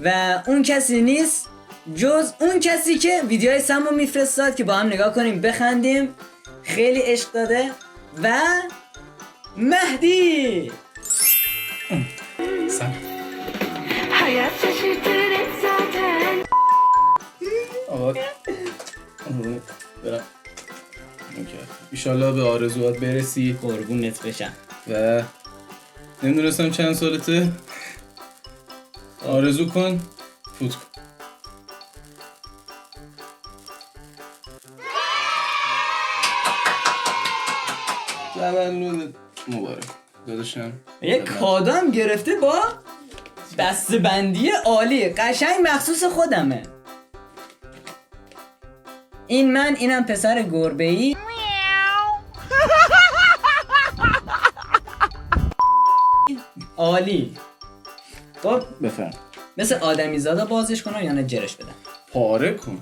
و اون کسی نیست جز اون کسی که ویدیوهای سمو میفرستاد که با هم نگاه کنیم بخندیم. خیلی عشق داده و مهدی. سم hayat şaşırtır zaten. آقا برم. ایشالله به آرزوات برسی قربونت بشم. و نمیدونستم چند سالته. آرزو کن فوت کن. تولد مبارک داداشم. یک کادو هم گرفته با دستبندی عالی قشنگ مخصوص خودمه. این من، اینم پسر گربه‌ای. عالی. خب بفرم. مثل آدمی زادا بازش کنم یا نه جرش بدم؟ پاره کن.